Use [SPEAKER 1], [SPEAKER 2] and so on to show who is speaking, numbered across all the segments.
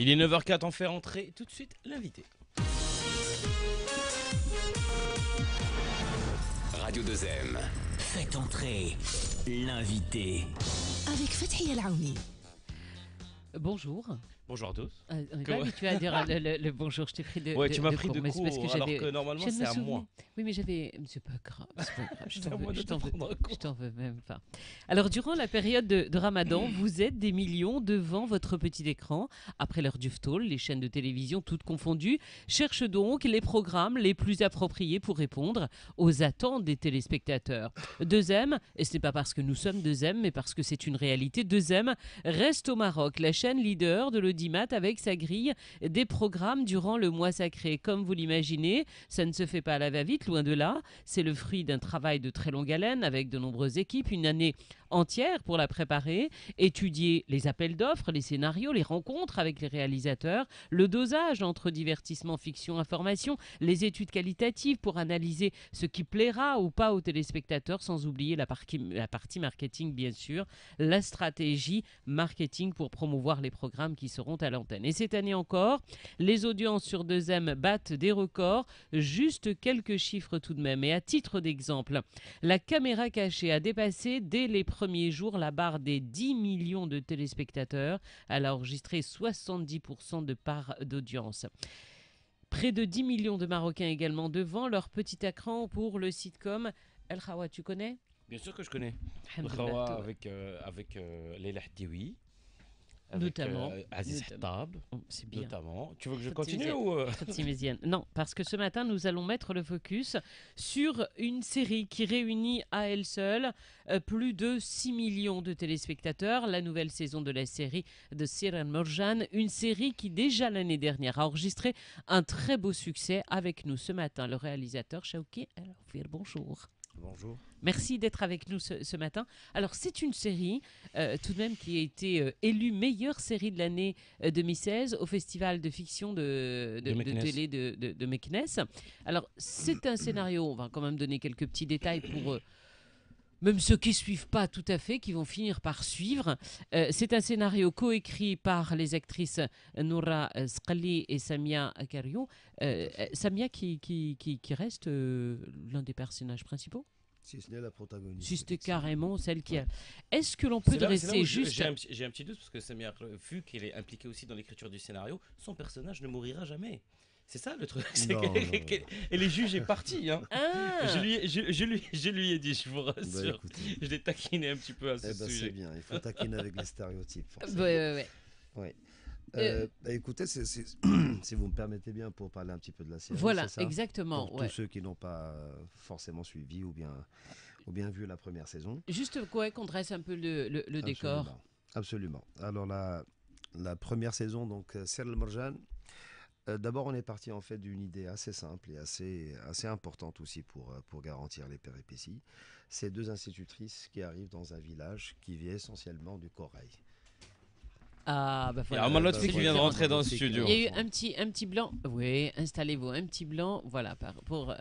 [SPEAKER 1] Il est 9h04, on fait rentrer tout de suite l'invité.
[SPEAKER 2] Radio 2M. Faites entrer l'invité.
[SPEAKER 3] Avec Fathia El Aouni.
[SPEAKER 4] Bonjour.
[SPEAKER 1] Bonjour à tous.
[SPEAKER 4] On n'est pas habitué à dire le bonjour. Je t'ai pris de
[SPEAKER 1] Ouais, tu m'as pris de
[SPEAKER 4] mais c'est parce
[SPEAKER 1] court,
[SPEAKER 4] que
[SPEAKER 1] alors
[SPEAKER 4] j'avais-
[SPEAKER 1] que normalement
[SPEAKER 4] je viens de
[SPEAKER 1] c'est
[SPEAKER 4] me
[SPEAKER 1] à
[SPEAKER 4] souvenir.
[SPEAKER 1] moi.
[SPEAKER 4] Oui, mais j'avais. C'est pas grave. C'est pas grave. Je
[SPEAKER 1] C'est à
[SPEAKER 4] t'en
[SPEAKER 1] moi
[SPEAKER 4] veux,
[SPEAKER 1] de
[SPEAKER 4] je
[SPEAKER 1] te
[SPEAKER 4] t'en veux,
[SPEAKER 1] prendre en
[SPEAKER 4] je
[SPEAKER 1] compte.
[SPEAKER 4] t'en veux même pas. Alors, durant la période de Ramadan, vous êtes des millions devant votre petit écran. Après l'heure du ftoul, les chaînes de télévision, toutes confondues, cherchent donc les programmes les plus appropriés pour répondre aux attentes des téléspectateurs. 2M, et ce n'est pas parce que nous sommes 2M, mais parce que c'est une réalité, 2M reste au Maroc, la chaîne leader de l'audimat avec sa grille des programmes durant le mois sacré. Comme vous l'imaginez, ça ne se fait pas à la va-vite, loin de là. C'est le fruit d'un travail de très longue haleine avec de nombreuses équipes, une année entière pour la préparer, étudier les appels d'offres, les scénarios, les rencontres avec les réalisateurs, le dosage entre divertissement, fiction, information, les études qualitatives pour analyser ce qui plaira ou pas aux téléspectateurs, sans oublier la partie marketing, bien sûr, la stratégie marketing pour promouvoir les programmes qui seront à l'antenne. Et cette année encore, les audiences sur 2M battent des records, juste quelques chiffres tout de même. Et à titre d'exemple, la caméra cachée a dépassé dès les premiers jours la barre des 10 millions de téléspectateurs. Elle a enregistré 70% de part d'audience. Près de 10 millions de Marocains également devant leur petit écran pour le sitcom El Khawa, tu connais?
[SPEAKER 1] Bien sûr que je connais. Le
[SPEAKER 4] Alhamdoulilah,
[SPEAKER 1] Khawa
[SPEAKER 4] toi.
[SPEAKER 1] avec Leila Hadioui. Avec
[SPEAKER 4] Notamment.
[SPEAKER 1] Aziz
[SPEAKER 4] Notamment.
[SPEAKER 1] Hattab,
[SPEAKER 4] Oh, c'est bien.
[SPEAKER 1] notamment. Tu veux que je
[SPEAKER 4] Fatih
[SPEAKER 1] continue
[SPEAKER 4] Méziane.
[SPEAKER 1] ou
[SPEAKER 4] Fatih Méziane. Non, parce que ce matin, nous allons mettre le focus sur une série qui réunit à elle seule plus de 6 millions de téléspectateurs. La nouvelle saison de la série de Sir and Morjan, une série qui déjà l'année dernière a enregistré un très beau succès avec nous ce matin. Le réalisateur Chawki El Oufir, bonjour.
[SPEAKER 5] Bonjour.
[SPEAKER 4] Merci d'être avec nous ce matin. Alors, c'est une série tout de même qui a été élue meilleure série de l'année 2016 au Festival de fiction de
[SPEAKER 1] Meknès.
[SPEAKER 4] télé de Meknès. Alors, c'est un scénario, on va quand même donner quelques petits détails pour même ceux qui ne suivent pas tout à fait, qui vont finir par suivre. C'est un scénario coécrit par les actrices Noura Sqali et Samia Akariou. Samia qui reste l'un des personnages principaux.
[SPEAKER 5] Si ce n'est la protagoniste.
[SPEAKER 4] Si c'était carrément celle qui a. Est-ce que l'on peut
[SPEAKER 1] C'est là
[SPEAKER 4] dresser
[SPEAKER 1] où
[SPEAKER 4] juste.
[SPEAKER 1] j'ai un petit doute parce que Samia, vu qu'elle est impliquée aussi dans l'écriture du scénario, son personnage ne mourira jamais. C'est ça le truc. C'est
[SPEAKER 5] Non,
[SPEAKER 1] qu'elle elle est jugée partie. Hein.
[SPEAKER 4] Ah
[SPEAKER 1] Je lui ai dit, je vous rassure.
[SPEAKER 5] écoutez,
[SPEAKER 1] Je l'ai taquiné un petit peu à ce
[SPEAKER 5] c'est
[SPEAKER 1] sujet.
[SPEAKER 5] bien, il faut taquiner avec les stéréotypes.
[SPEAKER 4] Ouais,
[SPEAKER 5] Forcément.
[SPEAKER 4] ouais.
[SPEAKER 5] Ouais.
[SPEAKER 4] Euh,
[SPEAKER 5] Écoutez, si vous me permettez bien pour parler un petit peu de la série.
[SPEAKER 4] Voilà,
[SPEAKER 5] c'est ça
[SPEAKER 4] exactement.
[SPEAKER 5] Pour
[SPEAKER 4] Ouais.
[SPEAKER 5] tous ceux qui n'ont pas forcément suivi ou bien vu la première saison.
[SPEAKER 4] Juste quoi, qu'on dresse un peu le décor.
[SPEAKER 5] Absolument. Alors la première saison, donc Sir El Morjan. D'abord, on est parti en fait d'une idée assez simple et assez importante aussi pour garantir les péripéties. C'est deux institutrices qui arrivent dans un village qui vit essentiellement du corail.
[SPEAKER 4] Ah, bah
[SPEAKER 1] Il y
[SPEAKER 4] voilà.
[SPEAKER 1] a Armand
[SPEAKER 5] bah,
[SPEAKER 1] Lotfi qui
[SPEAKER 5] voilà.
[SPEAKER 1] vient de rentrer dans le
[SPEAKER 5] Il y
[SPEAKER 1] studio.
[SPEAKER 4] Il y a eu un petit blanc. Oui, installez-vous. Un petit blanc. Voilà, pour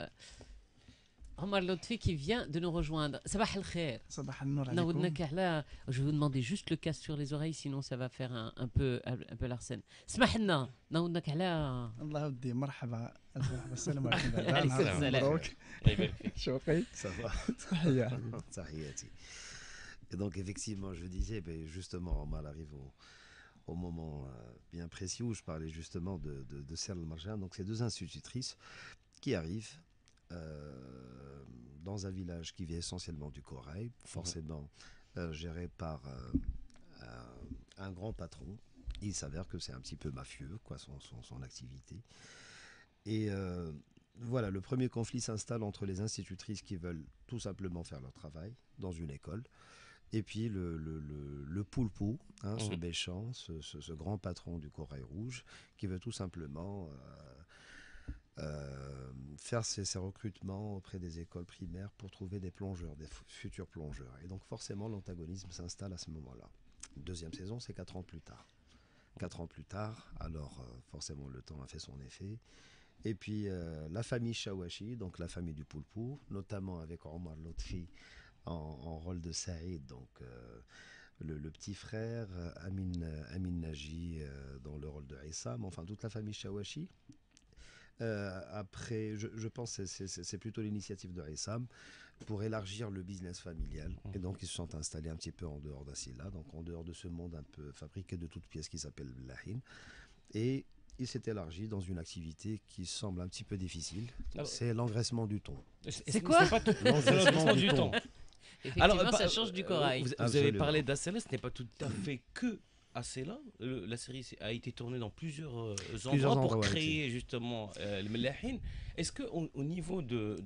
[SPEAKER 4] Omar Lotfi qui vient de nous rejoindre. Sabah al-khair.
[SPEAKER 6] صباح النور
[SPEAKER 4] نعودناك
[SPEAKER 6] عليكم.
[SPEAKER 4] على- Je vais vous demander juste le casque sur les oreilles, sinon ça va faire un peu l'arsène. اسمح لنا نعودناك على
[SPEAKER 6] الله ودي مرحبا ألف مرحبا السلام عليكم
[SPEAKER 4] عليكم
[SPEAKER 6] نهار
[SPEAKER 4] السلام.
[SPEAKER 6] مبروك
[SPEAKER 1] الله يبارك فيك.
[SPEAKER 6] شوقي
[SPEAKER 5] Ça va.
[SPEAKER 6] تحية.
[SPEAKER 5] Tahiyati. Et donc effectivement, je disais, justement, Omar arrive au moment bien précis où je parlais justement de Sir El Morjan. Donc ces deux institutrices qui arrivent dans un village qui vit essentiellement du corail, forcément géré par un grand patron. Il s'avère que c'est un petit peu mafieux, quoi, son activité. Et voilà, le premier conflit s'installe entre les institutrices qui veulent tout simplement faire leur travail dans une école, et puis le poulpou, ce méchant, ce grand patron du corail rouge, qui veut tout simplement faire ses recrutements auprès des écoles primaires pour trouver des plongeurs, des futurs plongeurs. Et donc forcément, l'antagonisme s'installe à ce moment-là. Deuxième saison, c'est 4 ans plus tard. 4 ans plus tard, alors forcément le temps a fait son effet. Et puis la famille Chawashi, donc la famille du Poulpou, notamment avec Omar Lotfi en rôle de Saïd, donc le petit frère Amin Naji dans le rôle de Issam, enfin toute la famille Chawachi. Après, je pense que c'est plutôt l'initiative de Issam pour élargir le business familial. Et donc, ils se sont installés un petit peu en dehors d'Assila, donc en dehors de ce monde un peu fabriqué de toutes pièces qui s'appelle Lahin. Et il s'est élargi dans une activité qui semble un petit peu difficile. C'est l'engraissement du thon.
[SPEAKER 4] C'est quoi?
[SPEAKER 1] L'engraissement du thon.
[SPEAKER 4] Effectivement, ça change du corail.
[SPEAKER 1] Vous avez parlé d'Assela, ce n'est pas tout à fait que Assela. La série a été tournée dans plusieurs endroits pour créer justement le Melahin. Est-ce qu'au niveau de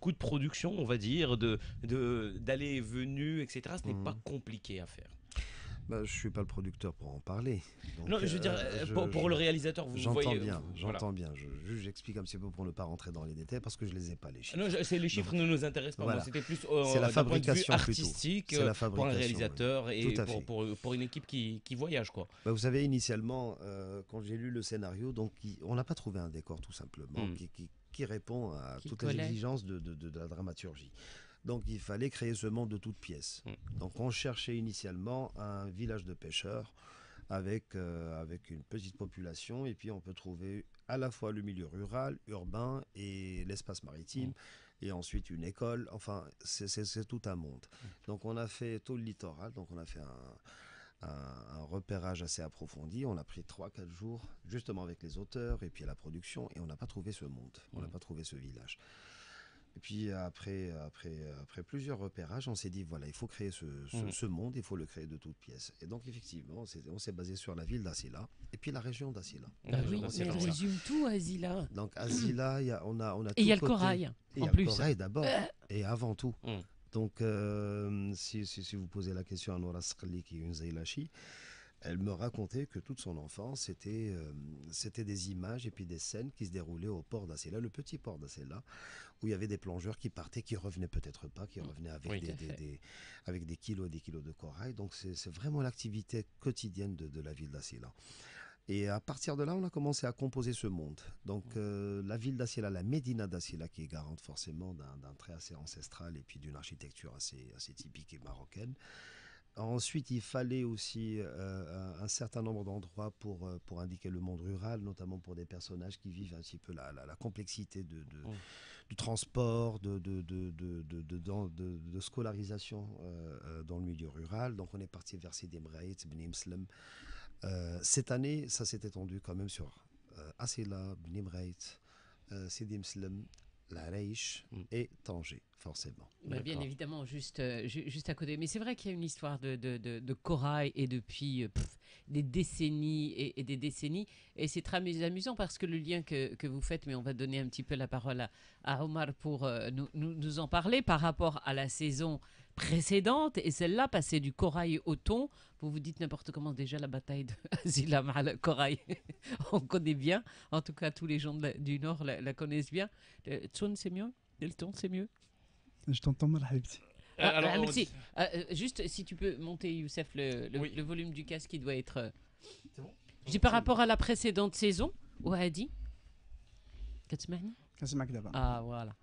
[SPEAKER 1] coûts de production, on va dire, d'aller et venue, etc., ce n'est pas compliqué à faire?
[SPEAKER 5] Je ne suis pas le producteur pour en parler. Donc,
[SPEAKER 1] non, je veux dire, pour le réalisateur, vous voyez...
[SPEAKER 5] J'entends bien. J'explique un petit peu pour ne pas rentrer dans les détails parce que je ne les ai pas, les chiffres.
[SPEAKER 1] Non, les chiffres ne nous intéressent pas. Voilà. C'était plus
[SPEAKER 5] c'est la fabrication
[SPEAKER 1] artistique pour un réalisateur et pour une équipe qui voyage, quoi.
[SPEAKER 5] Vous savez, initialement, quand j'ai lu le scénario, donc, on n'a pas trouvé un décor tout simplement qui répond à toutes les exigences de la dramaturgie. Donc il fallait créer ce monde de toutes pièces. Donc on cherchait initialement un village de pêcheurs avec une petite population, et puis on peut trouver à la fois le milieu rural, urbain et l'espace maritime, et ensuite une école. Enfin, c'est tout un monde. Donc on a fait tout le littoral, donc on a fait un repérage assez approfondi. On a pris 3-4 jours justement avec les auteurs et puis la production, et on n'a pas trouvé ce monde, on n'a pas trouvé ce village. Et puis après plusieurs repérages, on s'est dit, voilà, il faut créer ce monde, il faut le créer de toutes pièces. Et donc effectivement, on s'est basé sur la ville d'Assila et puis la région d'Assila.
[SPEAKER 4] Oui, mais elle résume tout, Assila.
[SPEAKER 5] Donc Assila, on a tout.
[SPEAKER 4] Et il y a le corail,
[SPEAKER 5] en plus. Il y a le corail d'abord, et avant tout. Donc si vous posez la question à Noura Skli, qui est une Zailachi, elle me racontait que toute son enfance, c'était des images et puis des scènes qui se déroulaient au port d'Assela, le petit port d'Assela, où il y avait des plongeurs qui partaient, qui revenaient peut-être pas, qui revenaient avec des kilos et des kilos de corail. Donc c'est vraiment l'activité quotidienne de la ville d'Assela. Et à partir de là, on a commencé à composer ce monde. Donc la ville d'Assela, la Médina d'Assela, qui est garante forcément d'un trait assez ancestral et puis d'une architecture assez typique et marocaine. Ensuite, il fallait aussi un certain nombre d'endroits pour indiquer le monde rural, notamment pour des personnages qui vivent un petit peu la complexité du transport, de scolarisation dans le milieu rural. Donc on est parti vers Sidi Mraït, Bni Mslem. Cette année, ça s'est étendu quand même sur Assila, Bni Mraït, Sidi Mslem, La Reish et Tanger, forcément.
[SPEAKER 4] Bien évidemment, juste à côté. Mais c'est vrai qu'il y a une histoire de corail et depuis des décennies et des décennies. Et c'est très amusant parce que le lien que vous faites, mais on va donner un petit peu la parole à Omar pour nous en parler par rapport à la saison précédente et celle-là, passer du corail au thon. Vous vous dites n'importe comment, déjà la bataille de Azila le corail, on connaît bien. En tout cas, tous les gens du Nord la connaissent bien. Le thon, c'est mieux? Le thon, c'est mieux?
[SPEAKER 6] Je t'entends mal, Habibti.
[SPEAKER 4] Juste, si tu peux monter, Youssef, le volume du casque qui doit être...
[SPEAKER 1] C'est bon?
[SPEAKER 4] Je dis par rapport à la précédente saison, Ouhadi. Ah, voilà.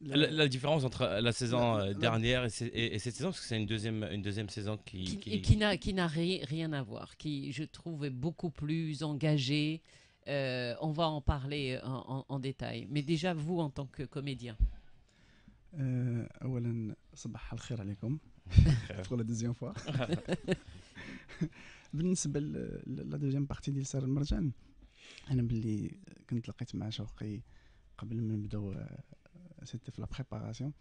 [SPEAKER 1] La différence entre la saison dernière et cette saison, parce que c'est une deuxième saison
[SPEAKER 4] qui n'a rien à voir, qui, je trouve, est beaucoup plus engagée. On va en parler en détail. Mais déjà, vous, en tant que comédien.
[SPEAKER 6] اولا صباح الخير عليكم pour la deuxième fois. بالنسبه لا دوزيام بارتي ديال سار المرجان، انا باللي كنت لقيت مع شوقي قبل ما نبداو سيتي في لا بريباراسيون،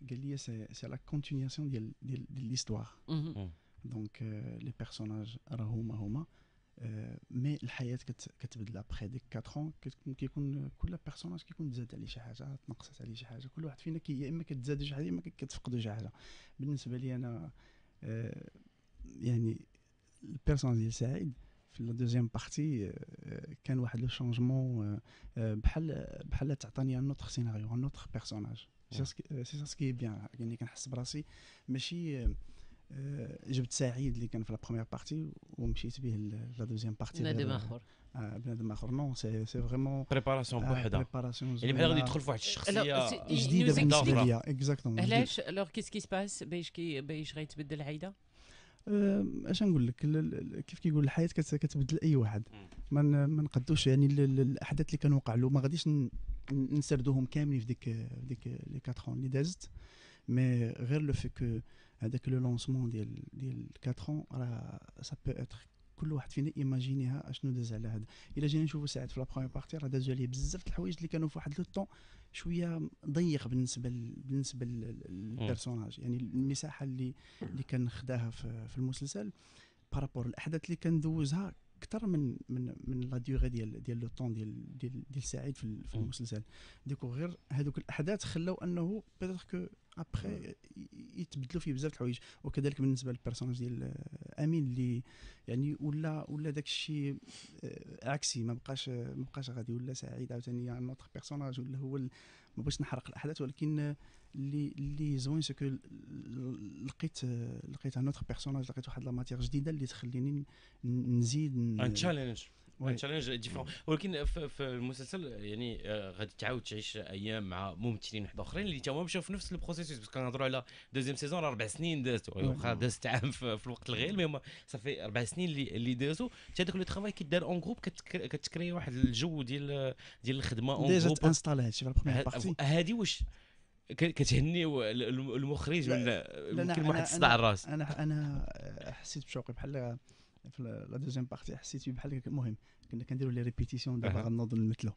[SPEAKER 6] قال لي سي لا كونتينياسيون ديال ليستوار. دونك لي بيرسوناج راهما هما مي الحياه كتبدل ابخي ديك 4 كيكون كل بيرسوناج كيكون تزاد عليه شي حاجه، تنقصت عليه شي حاجه، كل واحد فينا يا اما كتزاد شي حاجه يا اما كتفقدوا شي حاجه. بالنسبه لي انا يعني البيرسوناج ديال سعيد في لا دوزيام بارتي كان واحد لو شونجمون بحال تعطاني ان نوتر سيناريو، ان نوتر بيرسوناج. سي سا سكي بيان، يعني كنحس براسي ماشي جبت سعيد اللي كان في لا بروميير بارتي ومشيت به لا دوزيام بارتي
[SPEAKER 4] بنادم اخر.
[SPEAKER 6] بنادم اخر. نو سي فريمون
[SPEAKER 1] بريباراسيون بوحدها.
[SPEAKER 6] بريباراسيون
[SPEAKER 1] يعني بحال غادي يدخل في واحد الشخصيه
[SPEAKER 6] جديده بالنسبه ليا. اكزاكتومون.
[SPEAKER 4] علاش الوغ كيس كي سباس باش غيتبدل عايده؟
[SPEAKER 6] اش نقول لك، كيف كيقول الحياه كتبدل اي واحد. ما نقدوش يعني الاحداث اللي كانوا وقع له ما غاديش نسردوهم كاملين في ديك لي 4 اللي دازت، مي غير لو في كو هذاك لو لونسمون ديال 4 راه سا بو اتر كل واحد فينا ايماجينيها اشنو داز على هذا. الا جينا نشوفوا ساعات في لا بروميير بارتي راه دازوا عليه بزاف د الحوايج اللي كانوا في واحد لو طون شويه ضيق بالنسبه للبيرسوناج. يعني المساحه اللي كان خداها في المسلسل بارابور الاحداث اللي كان دوزها اكثر من لا ديوغي ديال لو طون ديال سعيد في المسلسل. ديكو غير هذوك الاحداث خلاو انه بيتر كو ابخي يتبدلوا فيه بزاف د الحوايج. وكذلك بالنسبه للبيرسوناج ديال امين اللي يعني ولا داك الشيء عكسي، ما بقاش غادي، ولا سعيد عاوتاني ان اوتر بيرسوناج، ولا هو ما بغيتش نحرق الاحداث، ولكن اللي زوين سكو لقيت ان اوتر بيرسوناج، لقيت واحد لا ماتيير جديده اللي تخليني نزيد
[SPEAKER 1] ان تشالنج ديفيرون. ولكن في المسلسل يعني غادي تعاود تعيش ايام مع ممثلين واحد اخرين اللي تا هما مشاو في نفس البروسيس، بس كنهضروا على دوزيام سيزون 4 سنين دازت، واخا دازت عام في الوقت الغير، مي هما صافي 4 سنين اللي دازوا. حتى داك لو ترافاي كيدار اون جروب، كتكري واحد الجو ديال الخدمه اون جروب.
[SPEAKER 6] ديجا انستالي هادشي في البروميير بارتي.
[SPEAKER 1] هذه واش كتهنيو المخرج ولا يمكن واحد الصداع الراس؟
[SPEAKER 6] انا حسيت بشوقي بحال في لا دوزيام بارتي، حسيت بحال المهم كنا كنديروا لي ريبيتيسيون دابا غنوضوا نمثلوا.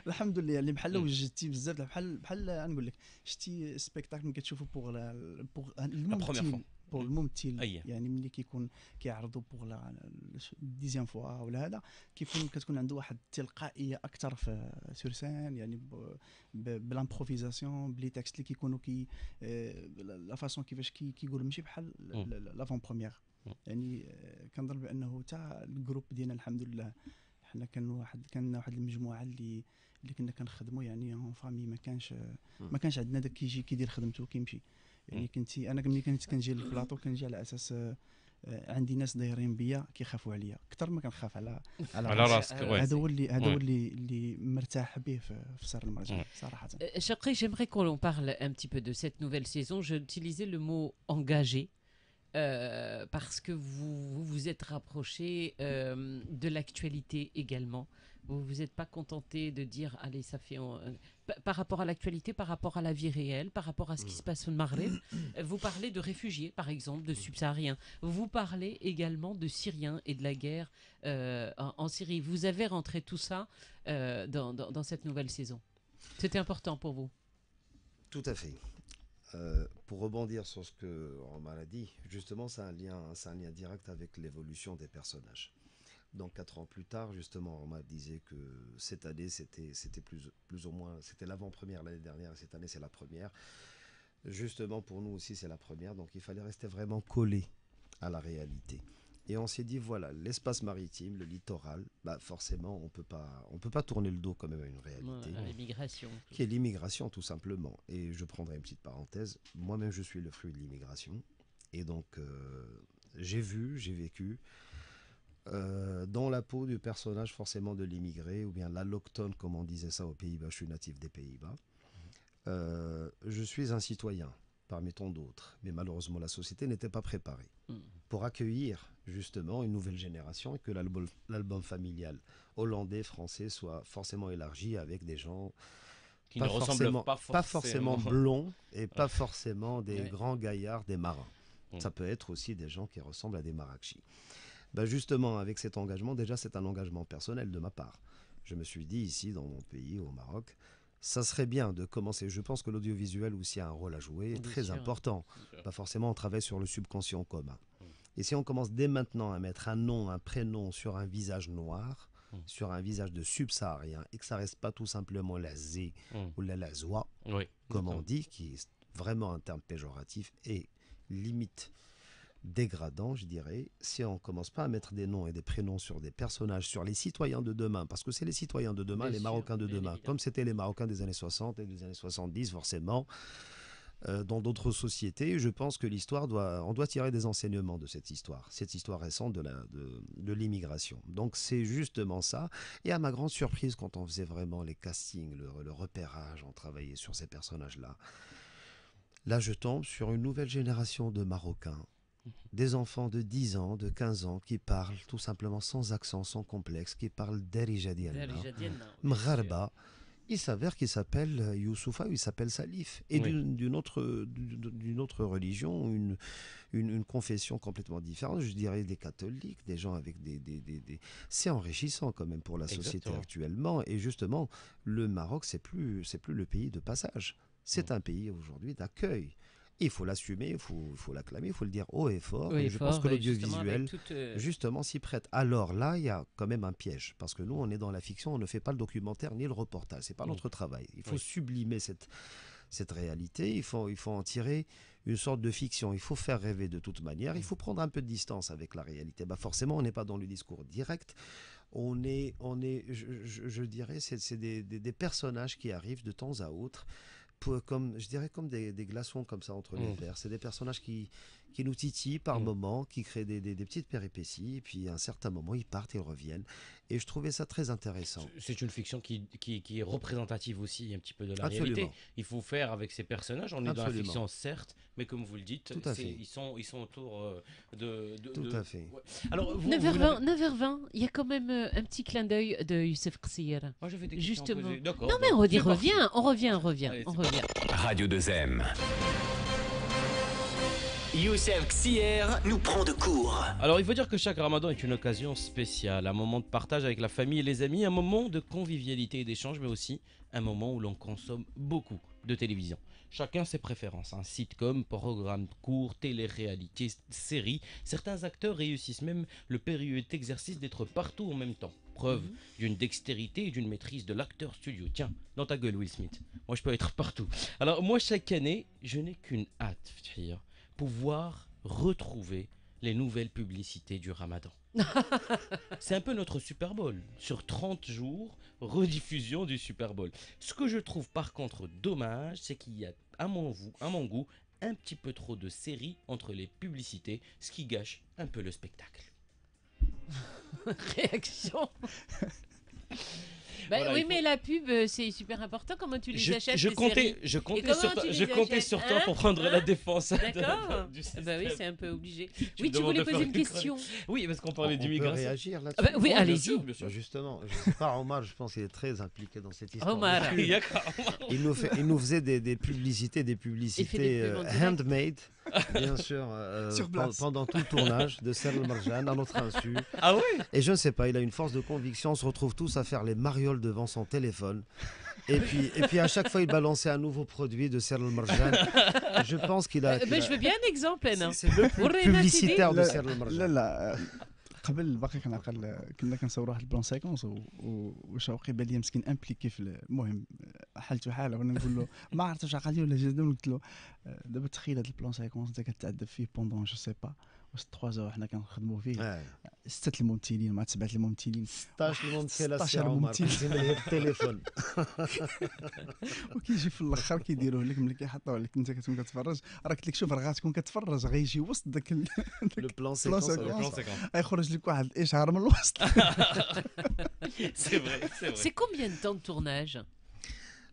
[SPEAKER 6] الحمد لله يعني بحال وجدتي بزاف، بحال نقول لك شتي سبيكتاكل ملي كتشوفوا بوغ الممثل يعني ملي كيكون كيعرضوا بوغ لا ديزيام فوا ولا هذا، كتكون عنده واحد التلقائيه اكثر في سور سين، يعني بالامبروفيزاسيون بلي تكست اللي كيكونوا لا فاصون كيفاش كيقولوا ماشي بحال لافون بروميير. يعني كنظن بانه حتى الجروب ديالنا الحمد لله حنا كان واحد المجموعه اللي كنا كنخدموا يعني اون فامي. ما كانش عندنا داك كيجي كيدير خدمته وكيمشي. يعني انا ملي كنت كنجي للبلاطو كنجي على اساس عندي ناس دايرين بيا كيخافوا عليا اكثر ما كنخاف على
[SPEAKER 1] راسك.
[SPEAKER 6] هذا هو اللي مرتاح به في سر المرجان صراحه.
[SPEAKER 4] Chakri, j'aimerais qu'on parle un petit peu de cette nouvelle saison. J'ai utilisé le mot engagé. Parce que vous vous êtes rapproché de l'actualité également. Vous vous êtes pas contenté de dire allez ça fait par rapport à l'actualité, par rapport à la vie réelle, par rapport à ce qui se passe au Maghreb. Vous parlez de réfugiés par exemple, de subsahariens. Vous parlez également de Syriens et de la guerre en Syrie. Vous avez rentré tout ça dans cette nouvelle saison. C'était important pour vous?
[SPEAKER 5] Tout à fait. Pour rebondir sur ce que Romain a dit, justement, c'est un lien direct avec l'évolution des personnages. Donc 4 ans plus tard, justement, Romain disait que cette année, c'était plus ou moins, c'était l'avant-première l'année dernière, et cette année, c'est la première. Justement, pour nous aussi, c'est la première, donc il fallait rester vraiment collé à la réalité. Et on s'est dit, voilà, l'espace maritime, le littoral, bah forcément, on peut pas tourner le dos quand même à une réalité.
[SPEAKER 4] L'immigration.
[SPEAKER 5] Qui est l'immigration, tout simplement. Et je prendrai une petite parenthèse. Moi-même, je suis le fruit de l'immigration. Et donc, j'ai vécu dans la peau du personnage forcément de l'immigré, ou bien l'allochtone, comme on disait ça aux Pays-Bas. Je suis natif des Pays-Bas. Je suis un citoyen, parmi tant d'autres. Mais malheureusement, la société n'était pas préparée pour accueillir justement une nouvelle génération et que l'album familial hollandais, français soit forcément élargi avec des gens
[SPEAKER 1] qui ne ressemblent
[SPEAKER 5] pas forcément blonds et pas forcément des grands gaillards, des marins. Ça peut être aussi des gens qui ressemblent à des marachis. Ben justement, avec cet engagement, déjà c'est un engagement personnel de ma part. Je me suis dit ici, dans mon pays, au Maroc, ça serait bien de commencer. Je pense que l'audiovisuel aussi a un rôle à jouer, très important. Pas forcément, on travaille sur le subconscient commun. Et si on commence dès maintenant à mettre un nom, un prénom sur un visage noir, sur un visage de subsaharien, et que ça reste pas tout simplement la zé ou la zoa, comme on dit, qui est vraiment un terme péjoratif et limite dégradant, je dirais, si on commence pas à mettre des noms et des prénoms sur des personnages, sur les citoyens de demain, parce que c'est les citoyens de demain, les Marocains de demain, comme c'était les Marocains des années 60 et des années 70, forcément, dans d'autres sociétés. Je pense que on doit tirer des enseignements de cette histoire récente de l'immigration. Donc c'est justement ça. Et à ma grande surprise, quand on faisait vraiment les castings, le repérage, on travaillait sur ces personnages-là. Là, je tombe sur une nouvelle génération de Marocains, des enfants de 10 ans, de 15 ans, qui parlent tout simplement sans accent, sans complexe, qui parlent Darija Dialna, Mgharba. Il s'avère qu'il s'appelle Youssoufa ou il s'appelle Salif. Et d'une autre religion, une confession complètement différente, je dirais des catholiques, des gens avec C'est enrichissant quand même pour la société actuellement. Et justement, le Maroc, c'est plus le pays de passage. C'est un pays aujourd'hui d'accueil. Il faut l'assumer, il faut l'acclamer, il faut le dire haut et fort. Et je pense que l'audiovisuel, justement, s'y prête. Alors là, il y a quand même un piège. Parce que nous, on est dans la fiction, on ne fait pas le documentaire ni le reportage. Ce n'est pas notre travail. Il faut sublimer cette réalité. Il faut en tirer une sorte de fiction. Il faut faire rêver de toute manière. Il faut prendre un peu de distance avec la réalité. Forcément, on n'est pas dans le discours direct. Je dirais, c'est des personnages qui arrivent de temps à autre. Comme des glaçons comme ça entre les vers. C'est des personnages qui nous titillent par moments, qui créent des petites péripéties, et puis à un certain moment, ils partent, ils reviennent. Et je trouvais ça très intéressant.
[SPEAKER 1] C'est une fiction qui est représentative aussi un petit peu de la réalité. Il faut faire avec ces personnages. On est dans la fiction, certes, mais comme vous le dites, ils sont autour de...
[SPEAKER 5] Tout à fait.
[SPEAKER 1] Ouais. Alors,
[SPEAKER 3] 9h20, il y a quand même un petit clin d'œil de Youssef Qsir.
[SPEAKER 1] Moi, j'avais des questions
[SPEAKER 3] Justement.
[SPEAKER 1] à poser. D'accord.
[SPEAKER 3] Non, mais on revient.
[SPEAKER 2] Radio 2M. Youssef Qsir nous prend de court.
[SPEAKER 1] Alors, il faut dire que chaque ramadan est une occasion spéciale, un moment de partage avec la famille et les amis, un moment de convivialité et d'échange, mais aussi un moment où l'on consomme beaucoup de télévision. Chacun ses préférences, un sitcom, programme court, télé-réalité, série. Certains acteurs réussissent même le périlleux exercice d'être partout en même temps. Preuve d'une dextérité et d'une maîtrise de l'acteur studio. Tiens, dans ta gueule, Will Smith. Moi, je peux être partout. Alors, moi, chaque année, je n'ai qu'une hâte, pouvoir retrouver les nouvelles publicités du Ramadan. C'est un peu notre Super Bowl. Sur 30 jours, rediffusion du Super Bowl. Ce que je trouve par contre dommage, c'est qu'il y a, à mon goût, un petit peu trop de séries entre les publicités, ce qui gâche un peu le spectacle.
[SPEAKER 3] Réaction.
[SPEAKER 1] Voilà,
[SPEAKER 3] oui, mais la pub, c'est super important. Comment tu les achètes
[SPEAKER 1] Je comptais sur toi pour prendre la défense.
[SPEAKER 3] D'accord.
[SPEAKER 1] du
[SPEAKER 3] oui, c'est un peu obligé.
[SPEAKER 1] Tu
[SPEAKER 3] Oui, tu voulais poser une question.
[SPEAKER 1] Oui, parce qu'on parlait
[SPEAKER 5] On peut
[SPEAKER 1] d'immigration.
[SPEAKER 5] réagir là-dessus.
[SPEAKER 3] Oui, allez-y.
[SPEAKER 5] Justement, je sais pas, Omar, je pense qu'il est très impliqué dans cette histoire.
[SPEAKER 3] Omar.
[SPEAKER 5] Il nous faisait des publicités handmade, bien sûr, pendant tout le tournage de Serl Marjan à notre insu.
[SPEAKER 1] Ah oui.
[SPEAKER 5] Et je ne sais pas, il a une force de conviction. On se retrouve tous à faire les marioles devant son téléphone. Et puis à chaque fois, il balançait un nouveau produit de Serl Marjan. Je pense qu'il a.
[SPEAKER 3] Je veux bien un exemple.
[SPEAKER 5] C'est le plus publicitaire de Serl Marjan.
[SPEAKER 6] لا قبل باقي كنعقل كنا كنصوروا واحد البلان سيكونس وشوقي بان لي مسكين امبليكي في المهم حالته حاله وانا نقول له ما عرفتش عقلي ولا جدد قلت له دابا تخيل هذا البلان سيكونس انت كتعذب فيه بوندون جو سي با واش 3 زور حنا كنخدموا فيه 6 الممثلين مع 7 الممثلين
[SPEAKER 5] 16 الممثله سي عمر كنتي من التليفون
[SPEAKER 6] وكيجي في الاخر كيديروه لك ملي كيحطوه لك انت كتكون كتفرج راه قلت لك شوف راه غتكون كتفرج غيجي وسط داك
[SPEAKER 5] لو بلان سيكونس
[SPEAKER 6] غيخرج لك واحد الاشعار من الوسط.
[SPEAKER 1] C'est vrai.
[SPEAKER 3] C'est combien de temps de tournage?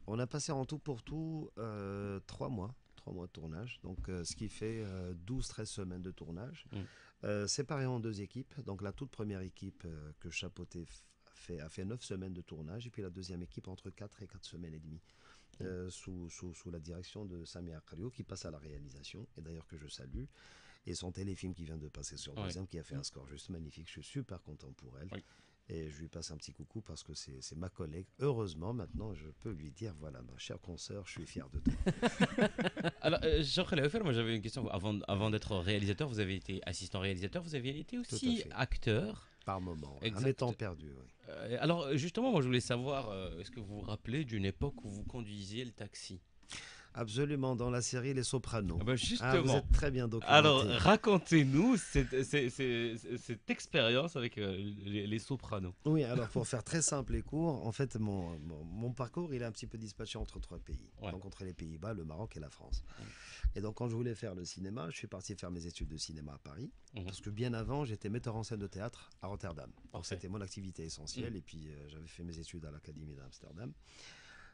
[SPEAKER 5] On a passé en tout pour tout 3 mois de tournage, donc ce qui fait 12-13 semaines de tournage, séparés en 2 équipes. Donc la toute première équipe que je chapeautais a fait 9 semaines de tournage, et puis la deuxième équipe entre 4 et 4 semaines et demie, sous la direction de Samia Akrio, qui passe à la réalisation, et d'ailleurs que je salue, et son téléfilm qui vient de passer sur deuxième, qui a fait un score juste magnifique. Je suis super content pour elle. Et je lui passe un petit coucou parce que c'est ma collègue. Heureusement, maintenant, je peux lui dire, voilà, ma chère consoeur, je suis fier de toi.
[SPEAKER 1] Alors, moi j'avais une question. Avant d'être réalisateur, vous avez été assistant réalisateur, vous avez été aussi acteur.
[SPEAKER 5] Par moment,
[SPEAKER 1] exact.
[SPEAKER 5] Un étant perdu. Oui.
[SPEAKER 1] Alors, justement, moi je voulais savoir, est-ce que vous vous rappelez d'une époque où vous conduisiez le taxi?
[SPEAKER 5] Absolument, dans la série Les Sopranos.
[SPEAKER 1] Ah bah
[SPEAKER 5] Ah,
[SPEAKER 1] justement.
[SPEAKER 5] vous êtes très bien documenté.
[SPEAKER 1] Alors, racontez-nous cette expérience avec les Sopranos.
[SPEAKER 5] Oui, alors pour faire très simple et court, en fait, mon parcours, il est un petit peu dispatché entre 3 pays.
[SPEAKER 1] Ouais.
[SPEAKER 5] Donc entre les Pays-Bas, le Maroc et la France. Et donc quand je voulais faire le cinéma, je suis parti faire mes études de cinéma à Paris. Parce que bien avant, j'étais metteur en scène de théâtre à Rotterdam. Donc
[SPEAKER 1] Parfait.
[SPEAKER 5] c'était mon activité essentielle. Et puis j'avais fait mes études à l'Académie d'Amsterdam.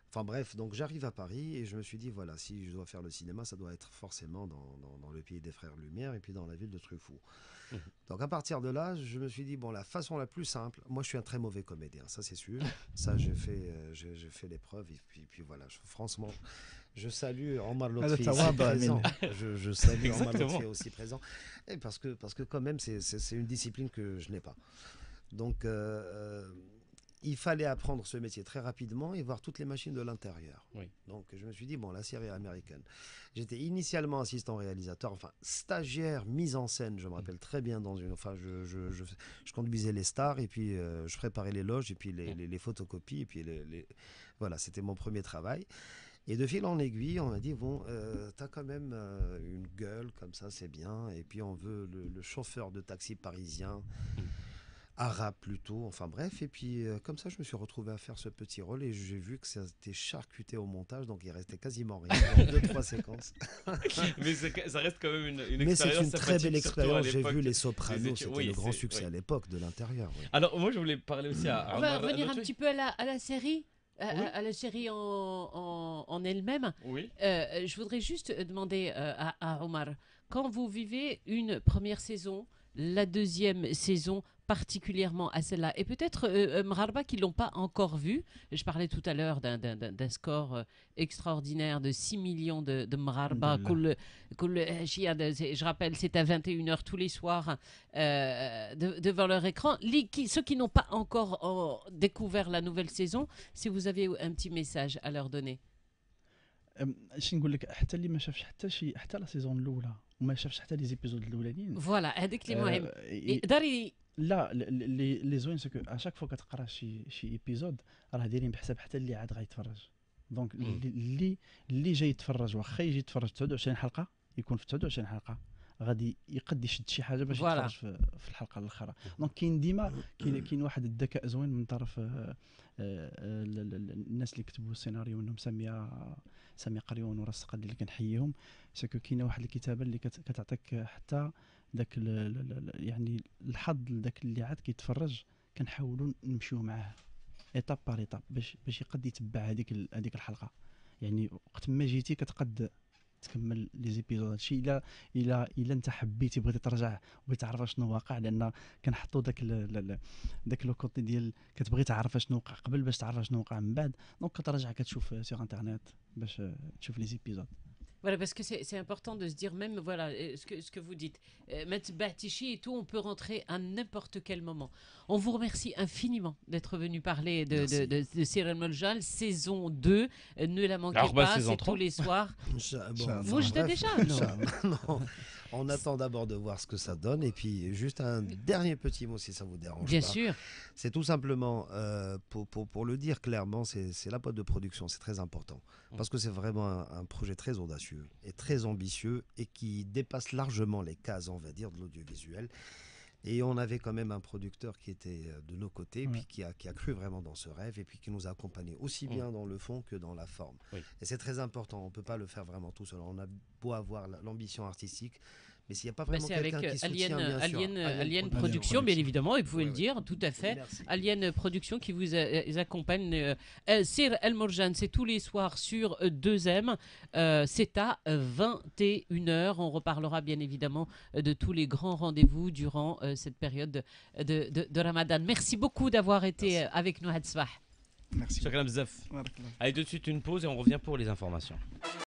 [SPEAKER 5] Enfin bref, donc j'arrive à Paris et je me suis dit, voilà, si je dois faire le cinéma, ça doit être forcément dans le pays des Frères Lumière et puis dans la ville de Truffaut. Donc à partir de là, je me suis dit, bon, la façon la plus simple, moi je suis un très mauvais comédien, ça c'est sûr, ça j'ai fait l'épreuve et puis voilà, franchement, je salue Omar Lotfi aussi présent, je salue Omar Lotfi aussi présent, et parce que quand même c'est une discipline que je n'ai pas. Donc il fallait apprendre ce métier très rapidement et voir toutes les machines de l'intérieur.
[SPEAKER 1] Oui.
[SPEAKER 5] Donc je me suis dit, bon, la série américaine. J'étais initialement assistant réalisateur, enfin stagiaire, mise en scène, je me rappelle très bien dans une... Enfin, je conduisais les stars et puis je préparais les loges et puis les photocopies et puis voilà, c'était mon premier travail. Et de fil en aiguille, on m'a dit, bon, t'as quand même une gueule comme ça, c'est bien. Et puis on veut le chauffeur de taxi parisien. Arabe plutôt, enfin bref, et puis comme ça je me suis retrouvé à faire ce petit rôle et j'ai vu que ça était charcuté au montage, donc il restait quasiment rien dans 2-3 séquences.
[SPEAKER 1] Mais ça reste quand même une
[SPEAKER 5] Mais
[SPEAKER 1] expérience.
[SPEAKER 5] c'est une très belle expérience, j'ai vu Les Sopranos,
[SPEAKER 1] études.
[SPEAKER 5] c'était
[SPEAKER 1] Oui,
[SPEAKER 5] le grand
[SPEAKER 1] c'est-
[SPEAKER 5] succès
[SPEAKER 1] oui.
[SPEAKER 5] à l'époque de l'intérieur. Oui.
[SPEAKER 1] Alors moi je voulais parler aussi à
[SPEAKER 3] On va
[SPEAKER 1] Omar
[SPEAKER 3] revenir un
[SPEAKER 1] Lotfi.
[SPEAKER 3] petit peu à la série. À la série en elle-même.
[SPEAKER 1] Oui.
[SPEAKER 3] Je voudrais juste demander à Omar, quand vous vivez une première saison, la deuxième saison particulièrement à celle-là, et peut-être Mrarba qui ne l'ont pas encore vu, je parlais tout à l'heure d'un score extraordinaire de 6 millions de Mrarba, je rappelle, c'est à 21h tous les soirs devant leur écran. Ceux qui n'ont pas encore découvert la nouvelle saison, si vous avez un petit message à leur donner.
[SPEAKER 6] اش نقول لك حتى اللي ما شافش حتى لا سيزون الاولى وما شافش حتى لي زيبيزود الاولانيين
[SPEAKER 3] فوالا هذاك اللي مهم يقدر
[SPEAKER 6] لا لي زوين سكو اشاك فوا كتقرا شي ايبيزود راه دايرين بحساب حتى اللي عاد غيتفرج دونك اللي جاي يتفرج واخا يجي يتفرج 29 حلقه يكون في 29 حلقه غادي يقد يشد شي حاجه باش يتفرج في الحلقه الاخرى دونك كاين ديما كاين واحد الذكاء زوين من طرف الناس اللي كتبوا السيناريو منهم سامي قريون ورصق اللي كنحييهم سكو كاينه واحد الكتابه اللي كتعطيك حتى داك يعني الحظ لذاك اللي عاد كيتفرج كنحاولوا نمشيو معاه ايتاب بار ايتاب باش يقد يتبع هذيك الحلقه يعني وقت ما جيتي كتقد تكمل لي زيبيزود هادشي الا انت حبيتي بغيتي ترجع بغيتي تعرف شنو واقع لان كنحطوا داك لو كوتي ديال كتبغي تعرف شنو وقع قبل باش تعرف شنو وقع من بعد دونك كترجع كتشوف سيغ انترنت باش تشوف لي زيبيزود.
[SPEAKER 3] Voilà, parce que c'est important de se dire même, voilà, ce que vous dites. Batichi et tout, on peut rentrer à n'importe quel moment. On vous remercie infiniment d'être venu parler de Sir El Moljal, saison 2. Ne la manquez pas, c'est tous les soirs. Moi, j'étais déjà,
[SPEAKER 5] non. On attend d'abord de voir ce que ça donne. Et puis, juste un dernier petit mot, si ça vous dérange
[SPEAKER 3] Bien
[SPEAKER 5] pas.
[SPEAKER 3] sûr.
[SPEAKER 5] C'est tout simplement, pour le dire clairement, c'est la boîte de production, c'est très important. Parce que c'est vraiment un projet très audacieux et très ambitieux et qui dépasse largement les cases, on va dire, de l'audiovisuel. Et on avait quand même un producteur qui était de nos côtés, puis qui a cru vraiment dans ce rêve et puis qui nous a accompagnés aussi bien dans le fond que dans la forme. Oui. Et c'est très important, on ne peut pas le faire vraiment tout seul. On a beau avoir l'ambition artistique, mais s'il n'y a pas vraiment quelqu'un qui soutient, bien sûr.
[SPEAKER 3] Alien Production, bien évidemment, et vous pouvez le dire, tout à fait.
[SPEAKER 5] Merci.
[SPEAKER 3] Alien Production qui vous accompagne. Sir El Morjan, c'est tous les soirs sur 2M. C'est à 21h. On reparlera bien évidemment de tous les grands rendez-vous durant cette période de Ramadan. Merci beaucoup d'avoir été avec nous, Hadsbah.
[SPEAKER 6] Merci.
[SPEAKER 1] Allez, tout de suite une pause et on revient pour les informations.